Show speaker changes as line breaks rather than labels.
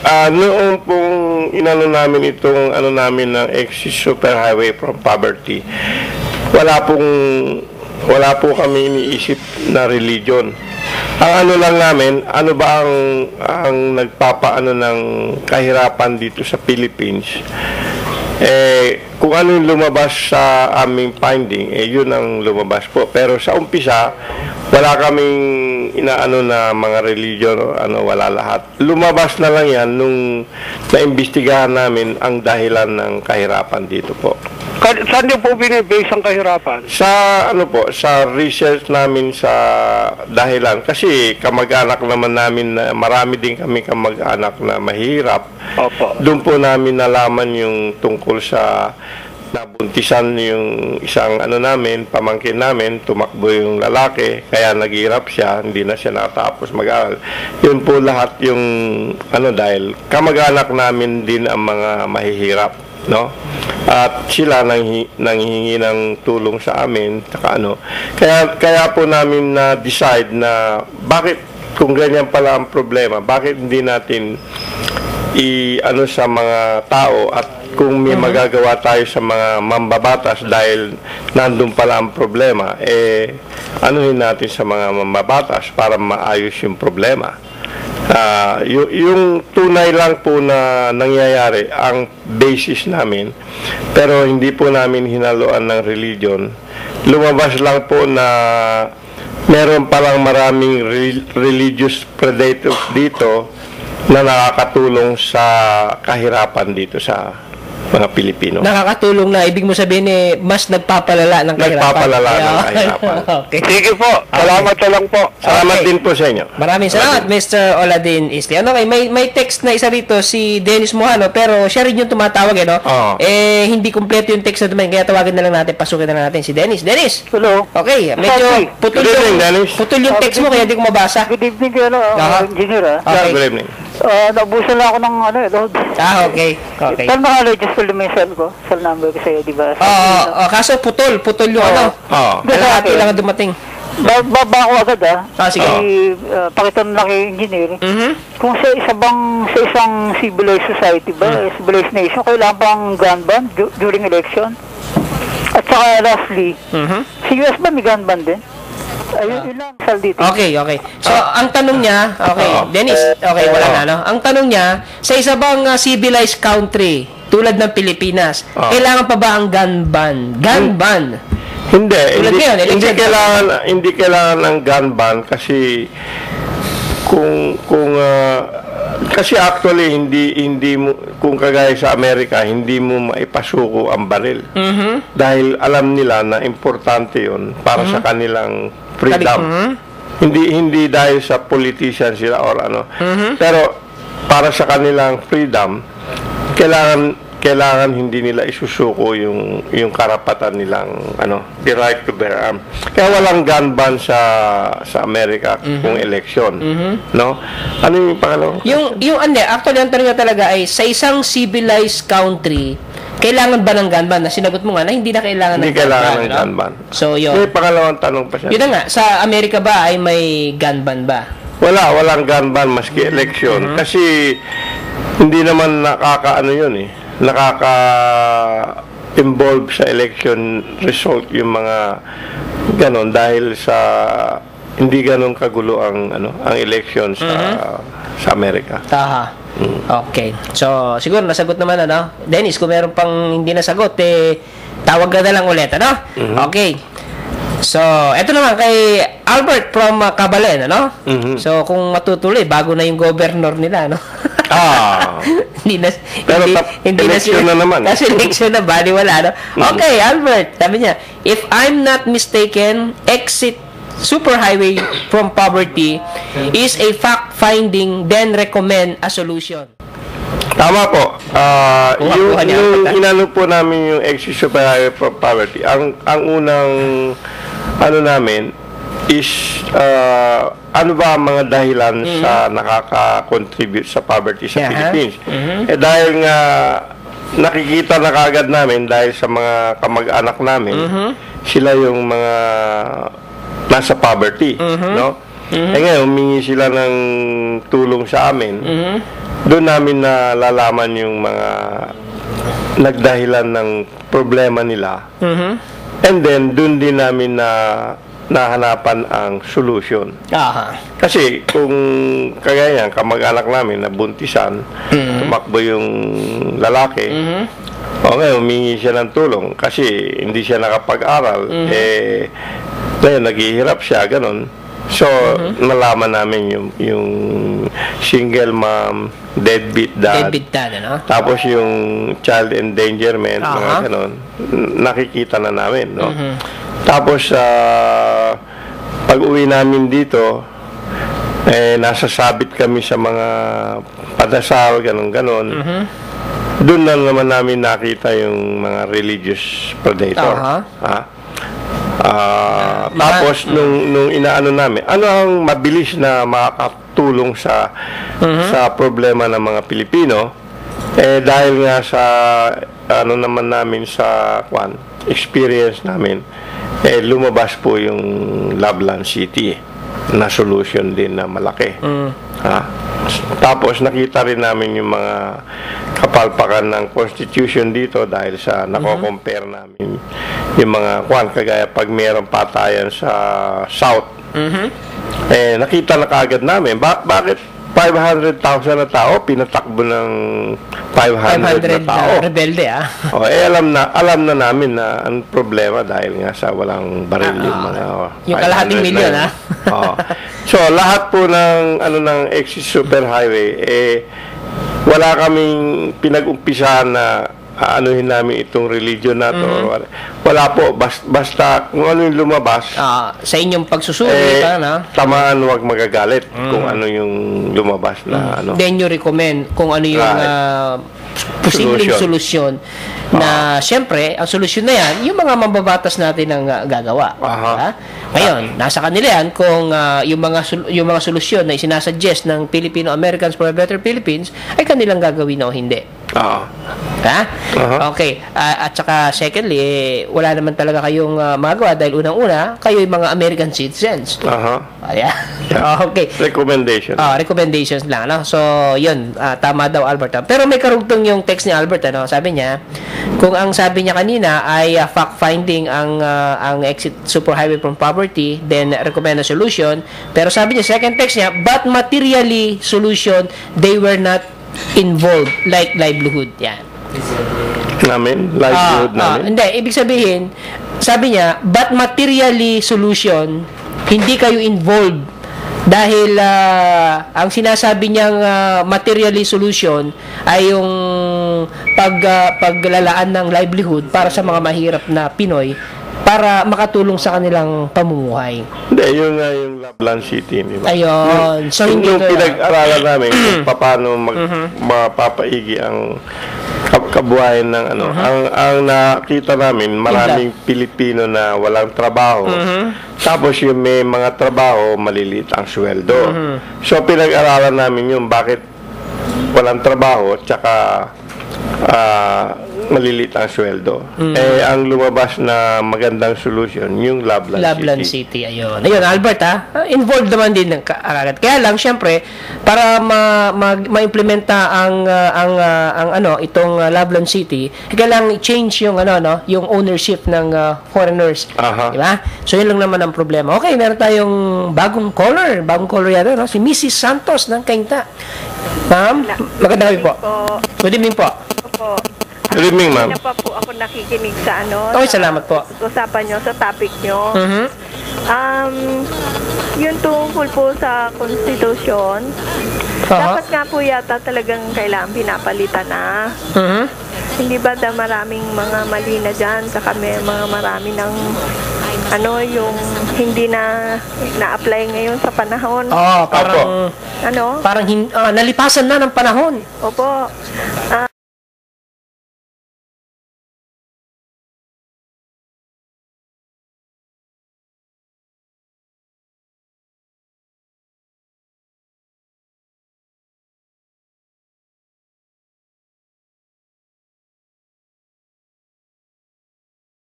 Noong pong inano namin itong ano namin ng Exit Superhighway from Poverty, wala po kami iniisip na religion. Ang ano lang namin, ano ba ang nagpapaano ng kahirapan dito sa Philippines? Kung ano yung lumabas sa aming finding, yun ang lumabas po. Pero sa umpisa, wala kaming inaano na mga religion, wala lahat. Lumabas na lang yan nung naimbestigahan namin ang dahilan ng kahirapan dito po.
Saan niyo po binibase ang kahirapan?
Sa research namin sa dahilan. Kasi kamag-anak naman namin na marami din kami kamag-anak na mahirap.
Opo.
Doon po namin nalaman yung tungkol sa nabuntisan yung isang namin, pamangkin namin, tumakbo yung lalaki, kaya naghirap siya, hindi na siya nakatapos mag-aral. Yun po lahat yung dahil kamag-anak namin din ang mga mahihirap, no? At sila nanghihingi ng tulong sa amin, kaya po namin na decide na bakit kung ganyan pala ang problema, bakit hindi natin sa mga tao at kung may magagawa tayo sa mga mambabatas dahil nandun pala ang problema, anuhin natin sa mga mambabatas para maayos yung problema. Yung tunay lang po na nangyayari ang basis namin, pero hindi po namin hinaluan ng religion. Lumabas lang po na meron palang maraming religious predators dito na nakakatulong sa kahirapan dito sa mga Pilipino.
Nakakatulong na, ibig mo sabihin mas nagpapalala ng kahirapan.
Nagpapalala ng kahirapan.
Okay.
Sige po, salamat na lang po.
Salamat din po sa inyo.
Maraming salamat, Mr. Oladin Isli. Okay, may text na isa rito, si Dennis Mohano, pero siya rin yung tumatawag, hindi kompleto yung text na dumating, kaya tawagin na lang natin, pasukin na lang natin si Dennis. Dennis!
Hello.
Okay, medyo putol yung text mo, kaya hindi ko mabasa.
Good evening kayo, engineer.
Okay. Good evening.
Nabusan lang ako ng load.
Okay.
Saan nakalagay ko yung cell ko? Cell number ko sa'yo, di ba?
Kaso putol yung kalahati lang dumating.
Baba ko agad
sige.
Pakita na lang kay engineer. Kung sa isang civilized society ba, civilized nation, kailangan bang gun ban during election? At saka lastly, sa US ba may gun ban din? Ayun lang, sal dito.
Okay. So, ang tanong niya, Dennis, wala na, Ang tanong niya, sa isa bang civilized country, tulad ng Pilipinas, kailangan pa ba ang gun ban? Gun ban?
Hindi kailangan ng gun ban kasi kasi actually hindi mo, kung kagaya sa Amerika, hindi mo maipasuko ang baril. Dahil alam nila na importante 'yon para sa kanilang freedom. Hindi dahil sa politician sila or pero para sa kanilang freedom, kailangan hindi nila isusuko yung karapatan nilang the right to bear arms. Kaya walang gun ban sa Amerika kung election, no? Ano yung pangalawa?
Actually ang tanong talaga ay sa isang civilized country, kailangan ba ng gun ban? Na sinagot mo nga na hindi na kailangan
ng gun ban.
So yun.
May pangalawang tanong pa siya.
Yun na nga, sa Amerika ba ay may gun ban ba?
Walang gun ban maski election kasi hindi naman nakaka-involve sa election result yung mga ganon dahil sa hindi ganon kagulo ang election sa Amerika.
Okay. So, siguro nasagot naman Dennis, kung meron pang hindi nasagot, tawag ka na lang ulit, Okay. So, eto naman kay Albert from Cabalen, So, kung matutuloy, bago na yung governor nila, hindi
election na naman.
Kasi election na, baliwala, Okay, Albert, sabi niya, if I'm not mistaken, Exit Superhighway from Poverty is a fact-finding, then recommend a solution.
Tama po. Yung inano po namin yung Exit Superhighway from Poverty, ang unang namin is ano ba ang mga dahilan sa nakaka-contribute sa poverty sa Philippines. Dahil nga nakikita na kaagad namin dahil sa mga kamag-anak namin, sila yung mga nasa poverty, no? ngayon, humingi sila ng tulong sa amin. Doon namin nalalaman yung mga nagdahilan ng problema nila. And then, doon din namin nahanapan ang solution.
Aha.
Kasi kung kagaya yan, kamag-anak namin nabuntisan, tumakbo yung lalaki, ngayon humingi siya ng tulong kasi hindi siya nakapag-aral, ngayon naghihirap siya, ganun. So, nalaman namin yung single mom, deadbeat dad,
ano?
tapos yung child endangerment, mga ganun, nakikita na namin, no? Tapos, pag uwi namin dito, nasasabit kami sa mga padasal, ganun-ganon. Doon na naman namin nakita yung mga religious predator. Tapos, nung inaano namin, ano ang mabilis na makakatulong sa problema ng mga Pilipino, dahil nga sa ano naman namin sa experience namin, lumabas po yung Loveland City na solution din na malaki. Tapos nakita rin namin yung mga kapalpakan ng Constitution dito dahil sa nako-compare namin yung mga kagaya pag mayroong patayan sa South. Nakita na kaagad namin bakit 500,000 na tao pinatakbo ng 500 na tao.
Rebelde
alam na namin na ang problema dahil nga sa walang baril yung mga
yung kalahating milyon
So lahat po ng ng exit superhighway wala kaming pinag-umpisahan na aanuhin namin itong religion na to. Wala po, basta kung ano yung lumabas.
Sa inyong pagsusuri,
tamaan, huwag magagalit kung ano yung lumabas na
Then you recommend kung ano yung posibleng solusyon na siyempre, ang solusyon na yan, yung mga mambabatas natin ang gagawa. Ngayon, nasa kanila yan kung yung mga solusyon na isinasuggest ng Filipino Americans for a Better Philippines ay kanilang gagawin o hindi. Okay. At saka secondly, wala naman talaga kayong magawa dahil unang-una, kayo yung mga American citizens. Okay. Recommendations lang. So, yun. Tama daw, Albert. Pero may karugtong yung text ni Albert. Sabi niya, kung ang sabi niya kanina ay fact-finding ang exit superhighway from poverty, then recommend a solution. Pero sabi niya, second text niya, but materially solution, they were not involved, like livelihood. Yan.
Livelihood namin?
Hindi, ibig sabihin, sabi niya, but materially solution, hindi kayo involved. Dahil ang sinasabi niyang materially solution ay yung paglalaan ng livelihood para sa mga mahirap na Pinoy para makatulong sa kanilang pamumuhay.
Hindi, yung Loveland City.
Ayun. So, hindi
yung pinag-aralan namin kung paano mapapaigi ang kabuhayan ng ang nakita namin, maraming Pilipino na walang trabaho. Tapos yung may mga trabaho, maliliit ang sweldo. So, pinag-aralan namin yung bakit walang trabaho, tsaka maliliit ang sweldo. Ang lumabas na magandang solution, yung Loveland
City. Ayun, Albert, involved naman din ng kagad. Kaya lang, syempre, para ma-implementa itong Loveland City, kailangan i-change yung yung ownership ng foreigners. Diba? So, yun lang naman ang problema. Okay, meron tayong bagong caller yata, si Mrs. Santos ng Cainta. Ma'am, magandang gabi po. Good evening po.
Good evening, ma'am.
Kaya pa po ako nakikinig sa
salamat po.
Usapan nyo, sa topic nyo. Yung tungkol po sa Constitution, dapat nga po yata talagang kailangan pinapalitan na. Hindi ba maraming mga mali na dyan, saka may mga marami ng yung hindi na-apply ngayon sa panahon.
Parang nalipasan na ng panahon.
Opo.